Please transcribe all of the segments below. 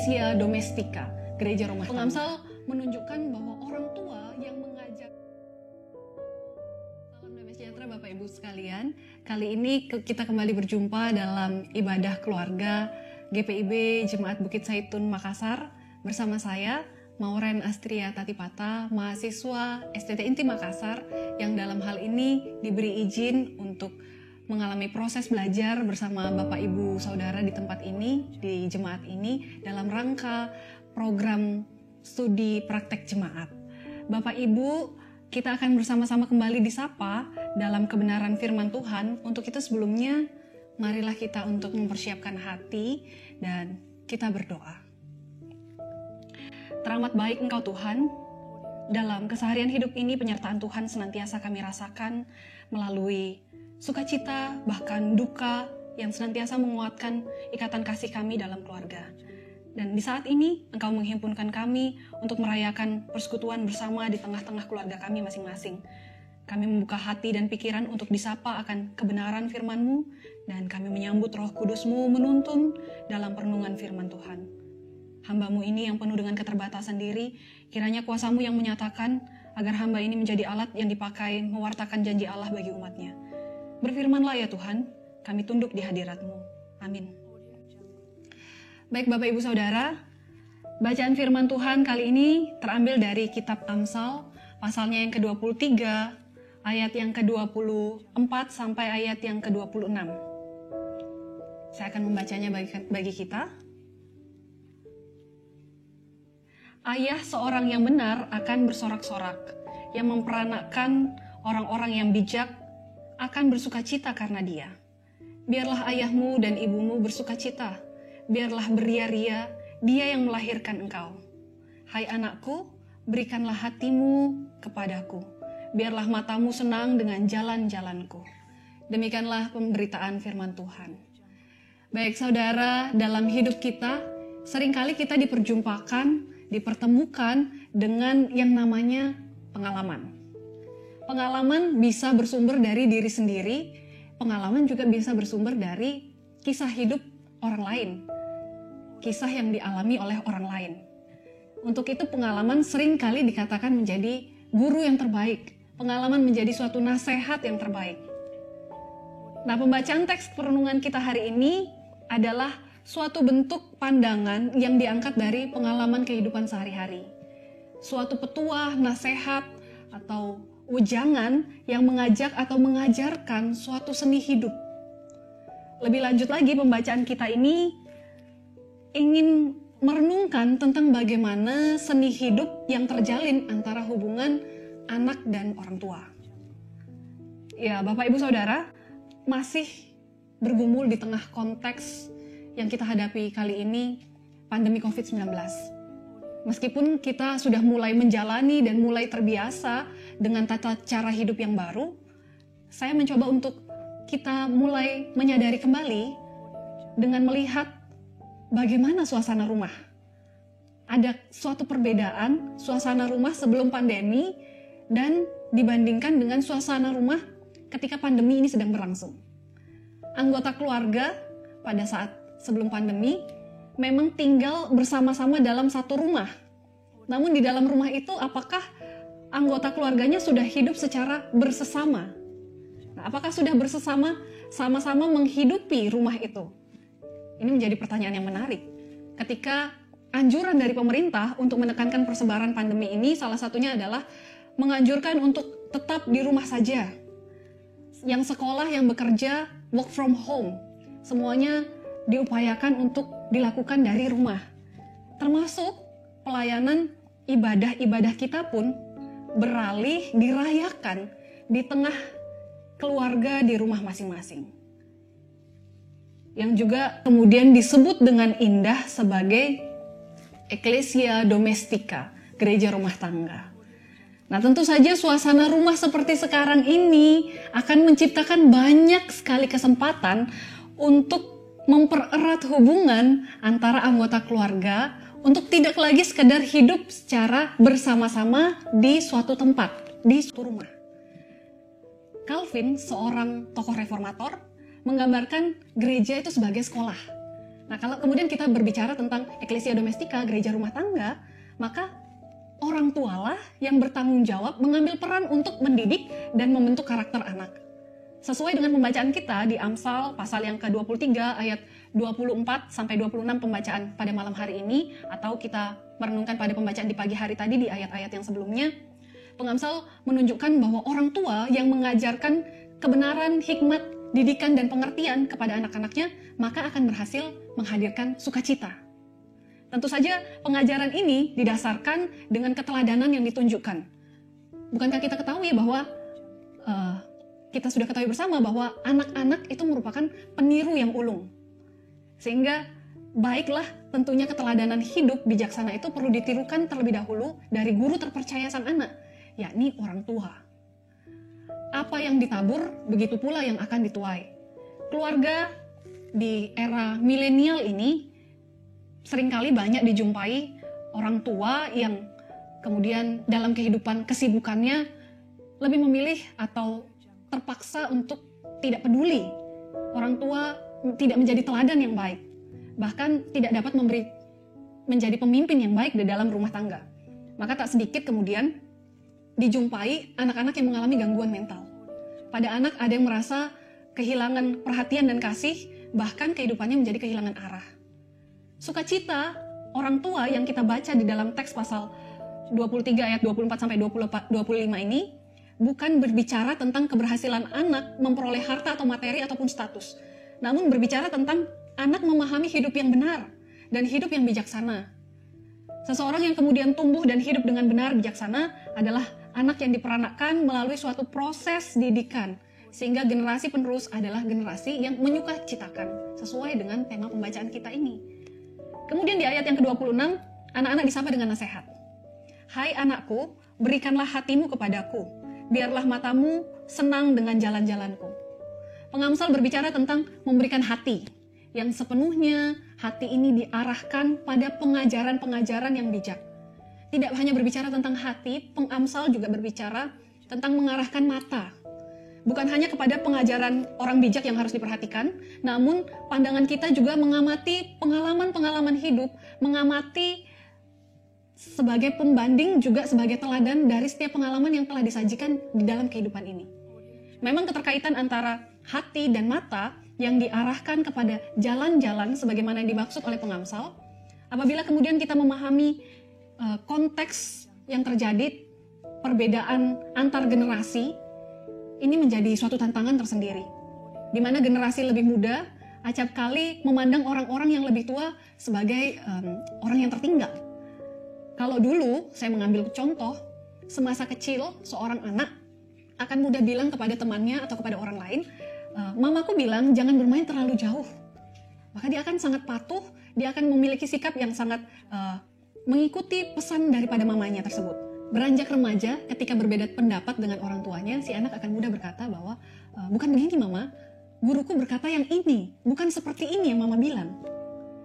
Ecclesia Domestica, gereja rumah tangga. Pengamsal menunjukkan bahwa orang tua yang mengajak. Salam damai sejahtera Bapak Ibu sekalian. Kali ini kita kembali berjumpa dalam ibadah keluarga GPIB Jemaat Bukit Zaitun Makassar bersama saya Mauren Astria Tatipata, mahasiswa STT Inti Makassar yang dalam hal ini diberi izin untuk mengalami proses belajar bersama Bapak Ibu Saudara di tempat ini, di jemaat ini, dalam rangka program studi praktek jemaat. Bapak Ibu, kita akan bersama-sama kembali disapa dalam kebenaran firman Tuhan. Untuk itu sebelumnya, marilah kita untuk mempersiapkan hati dan kita berdoa. Teramat baik Engkau Tuhan, dalam keseharian hidup ini penyertaan Tuhan senantiasa kami rasakan melalui sukacita, bahkan duka yang senantiasa menguatkan ikatan kasih kami dalam keluarga. Dan di saat ini, Engkau menghimpunkan kami untuk merayakan persekutuan bersama di tengah-tengah keluarga kami masing-masing. Kami membuka hati dan pikiran untuk disapa akan kebenaran firman-Mu, dan kami menyambut Roh Kudus-Mu menuntun dalam perenungan firman Tuhan. Hamba-Mu ini yang penuh dengan keterbatasan diri, kiranya kuasa-Mu yang menyatakan agar hamba ini menjadi alat yang dipakai mewartakan janji Allah bagi umat-Nya. Berfirmanlah ya Tuhan, kami tunduk di hadirat-Mu. Amin. Baik Bapak Ibu Saudara, bacaan firman Tuhan kali ini terambil dari kitab Amsal, pasalnya yang ke-23, ayat yang ke-24 sampai ayat yang ke-26. Saya akan membacanya bagi kita. Ayah seorang yang benar akan bersorak-sorak, yang memperanakkan orang-orang yang bijak akan bersukacita karena dia. Biarlah ayahmu dan ibumu bersukacita, biarlah beria-ria dia yang melahirkan engkau. Hai anakku, berikanlah hatimu kepadaku, biarlah matamu senang dengan jalan-jalanku. Demikianlah pemberitaan firman Tuhan. Baik saudara, dalam hidup kita, seringkali kita dipertemukan dengan yang namanya pengalaman. Pengalaman bisa bersumber dari diri sendiri, pengalaman juga bisa bersumber dari kisah hidup orang lain, kisah yang dialami oleh orang lain. Untuk itu pengalaman sering kali dikatakan menjadi guru yang terbaik, pengalaman menjadi suatu nasihat yang terbaik. Nah, pembacaan teks perenungan kita hari ini adalah suatu bentuk pandangan yang diangkat dari pengalaman kehidupan sehari-hari. Suatu petuah, nasihat, atau ujangan yang mengajak atau mengajarkan suatu seni hidup. Lebih lanjut lagi, pembacaan kita ini ingin merenungkan tentang bagaimana seni hidup yang terjalin antara hubungan anak dan orang tua. Ya, Bapak Ibu Saudara, masih bergumul di tengah konteks yang kita hadapi kali ini, pandemi COVID-19. Meskipun kita sudah mulai menjalani dan mulai terbiasa dengan tata cara hidup yang baru, saya mencoba untuk kita mulai menyadari kembali dengan melihat bagaimana suasana rumah. Ada suatu perbedaan suasana rumah sebelum pandemi dan dibandingkan dengan suasana rumah ketika pandemi ini sedang berlangsung. Anggota keluarga pada saat sebelum pandemi memang tinggal bersama-sama dalam satu rumah. Namun di dalam rumah itu apakah anggota keluarganya sudah hidup secara bersesama? Nah, apakah sudah bersesama sama-sama menghidupi rumah itu? Ini menjadi pertanyaan yang menarik. Ketika anjuran dari pemerintah untuk menekankan persebaran pandemi ini, salah satunya adalah menganjurkan untuk tetap di rumah saja. Yang sekolah, yang bekerja, work from home. Semuanya diupayakan untuk dilakukan dari rumah. Termasuk pelayanan ibadah-ibadah kita pun beralih dirayakan di tengah keluarga di rumah masing-masing. Yang juga kemudian disebut dengan indah sebagai Ecclesia Domestica, gereja rumah tangga. Nah, tentu saja suasana rumah seperti sekarang ini akan menciptakan banyak sekali kesempatan untuk mempererat hubungan antara anggota keluarga untuk tidak lagi sekedar hidup secara bersama-sama di suatu tempat, di suatu rumah. Calvin, seorang tokoh reformator, menggambarkan gereja itu sebagai sekolah. Nah, kalau kemudian kita berbicara tentang Ecclesia Domestica, gereja rumah tangga, maka orang tualah yang bertanggung jawab mengambil peran untuk mendidik dan membentuk karakter anak. Sesuai dengan pembacaan kita di Amsal pasal yang ke-23 ayat 24 sampai 26 pembacaan pada malam hari ini, atau kita merenungkan pada pembacaan di pagi hari tadi di ayat-ayat yang sebelumnya, pengamsal menunjukkan bahwa orang tua yang mengajarkan kebenaran, hikmat, didikan, dan pengertian kepada anak-anaknya, maka akan berhasil menghadirkan sukacita. Tentu saja pengajaran ini didasarkan dengan keteladanan yang ditunjukkan. Bukankah kita ketahui bahwa kita sudah ketahui bersama bahwa anak-anak itu merupakan peniru yang ulung. Sehingga baiklah tentunya keteladanan hidup bijaksana itu perlu ditirukan terlebih dahulu dari guru terpercaya sang anak, yakni orang tua. Apa yang ditabur, begitu pula yang akan dituai. Keluarga di era milenial ini seringkali banyak dijumpai orang tua yang kemudian dalam kehidupan kesibukannya lebih memilih atau terpaksa untuk tidak peduli. Orang tua tidak menjadi teladan yang baik, bahkan tidak dapat menjadi pemimpin yang baik di dalam rumah tangga. Maka tak sedikit kemudian dijumpai anak-anak yang mengalami gangguan mental. Pada anak ada yang merasa kehilangan perhatian dan kasih, bahkan kehidupannya menjadi kehilangan arah. Sukacita orang tua yang kita baca di dalam teks pasal 23 ayat 24 sampai 25 ini bukan berbicara tentang keberhasilan anak memperoleh harta atau materi ataupun status, namun berbicara tentang anak memahami hidup yang benar dan hidup yang bijaksana. Seseorang yang kemudian tumbuh dan hidup dengan benar bijaksana adalah anak yang diperanakkan melalui suatu proses didikan, sehingga generasi penerus adalah generasi yang menyukacitakan, sesuai dengan tema pembacaan kita ini. Kemudian di ayat yang ke-26, anak-anak disapa dengan nasihat. Hai anakku, berikanlah hatimu kepadaku, biarlah matamu senang dengan jalan-jalanku. Pengamsal berbicara tentang memberikan hati, yang sepenuhnya hati ini diarahkan pada pengajaran-pengajaran yang bijak. Tidak hanya berbicara tentang hati, pengamsal juga berbicara tentang mengarahkan mata. Bukan hanya kepada pengajaran orang bijak yang harus diperhatikan, namun pandangan kita juga mengamati pengalaman-pengalaman hidup, mengamati sebagai pembanding juga sebagai teladan dari setiap pengalaman yang telah disajikan di dalam kehidupan ini. Memang keterkaitan antara hati dan mata yang diarahkan kepada jalan-jalan sebagaimana yang dimaksud oleh pengamsal, apabila kemudian kita memahami konteks yang terjadi, perbedaan antar generasi, ini menjadi suatu tantangan tersendiri. Di mana generasi lebih muda acap kali memandang orang-orang yang lebih tua sebagai orang yang tertinggal. Kalau dulu, saya mengambil contoh, semasa kecil seorang anak akan mudah bilang kepada temannya atau kepada orang lain, mamaku bilang jangan bermain terlalu jauh. Maka dia akan sangat patuh, dia akan memiliki sikap yang sangat mengikuti pesan daripada mamanya tersebut. Beranjak remaja, ketika berbeda pendapat dengan orang tuanya, si anak akan mudah berkata bahwa, bukan begini mama, guruku berkata yang ini, bukan seperti ini yang mama bilang.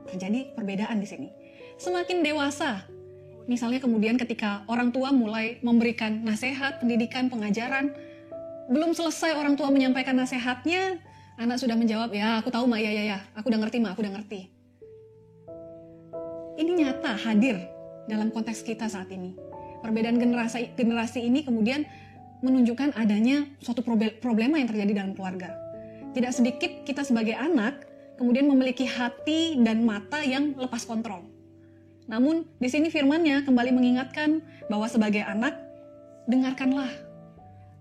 Terjadi perbedaan di sini. Semakin dewasa, misalnya kemudian ketika orang tua mulai memberikan nasihat, pendidikan, pengajaran, belum selesai orang tua menyampaikan nasihatnya, anak sudah menjawab, ya aku tahu mak, ya, aku udah ngerti mak, aku udah ngerti. Ini nyata hadir dalam konteks kita saat ini. Perbedaan generasi ini kemudian menunjukkan adanya suatu problema yang terjadi dalam keluarga. Tidak sedikit kita sebagai anak kemudian memiliki hati dan mata yang lepas kontrol. Namun di sini firman-Nya kembali mengingatkan bahwa sebagai anak, dengarkanlah,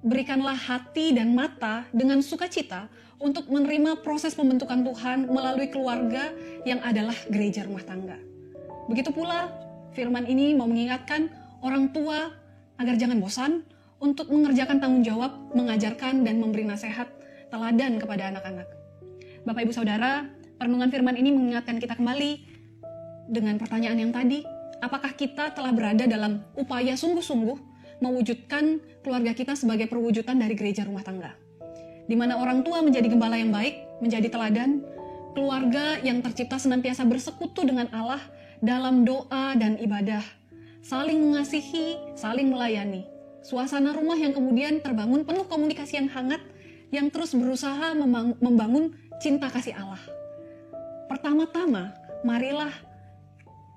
berikanlah hati dan mata dengan sukacita untuk menerima proses pembentukan Tuhan melalui keluarga yang adalah gereja rumah tangga. Begitu pula firman ini mau mengingatkan orang tua agar jangan bosan untuk mengerjakan tanggung jawab, mengajarkan dan memberi nasihat teladan kepada anak-anak. Bapak Ibu Saudara, perenungan firman ini mengingatkan kita kembali dengan pertanyaan yang tadi, apakah kita telah berada dalam upaya sungguh-sungguh mewujudkan keluarga kita sebagai perwujudan dari gereja rumah tangga, di mana orang tua menjadi gembala yang baik, menjadi teladan, keluarga yang tercipta senantiasa bersekutu dengan Allah dalam doa dan ibadah, saling mengasihi, saling melayani. Suasana rumah yang kemudian terbangun penuh komunikasi yang hangat, yang terus berusaha membangun cinta kasih Allah. Pertama-tama, marilah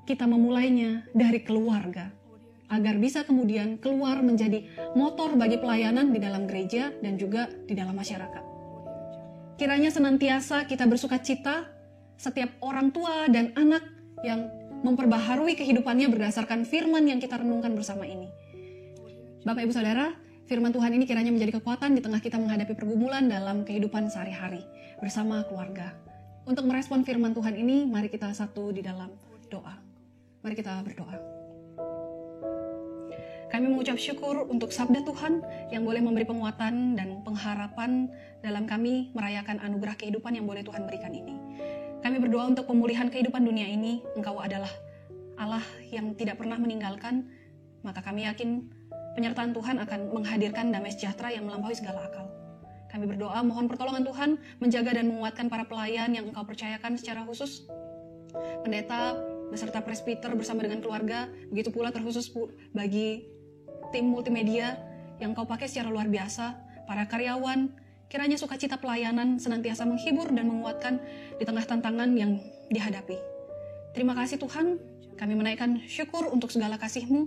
kita memulainya dari keluarga, agar bisa kemudian keluar menjadi motor bagi pelayanan di dalam gereja dan juga di dalam masyarakat. Kiranya senantiasa kita bersuka cita setiap orang tua dan anak yang memperbaharui kehidupannya berdasarkan firman yang kita renungkan bersama ini. Bapak Ibu Saudara, firman Tuhan ini kiranya menjadi kekuatan di tengah kita menghadapi pergumulan dalam kehidupan sehari-hari bersama keluarga. Untuk merespon firman Tuhan ini, mari kita satu di dalam doa. Mari kita berdoa. Kami mengucap syukur untuk sabda Tuhan yang boleh memberi penguatan dan pengharapan dalam kami merayakan anugerah kehidupan yang boleh Tuhan berikan ini. Kami berdoa untuk pemulihan kehidupan dunia ini. Engkau adalah Allah yang tidak pernah meninggalkan, maka kami yakin penyertaan Tuhan akan menghadirkan damai sejahtera yang melampaui segala akal. Kami berdoa mohon pertolongan Tuhan menjaga dan menguatkan para pelayan yang Engkau percayakan secara khusus. Pendeta beserta presbiter bersama dengan keluarga, begitu pula terkhusus bagi tim multimedia yang Engkau pakai secara luar biasa, para karyawan, kiranya sukacita pelayanan senantiasa menghibur dan menguatkan di tengah tantangan yang dihadapi. Terima kasih Tuhan, kami menaikkan syukur untuk segala kasih-Mu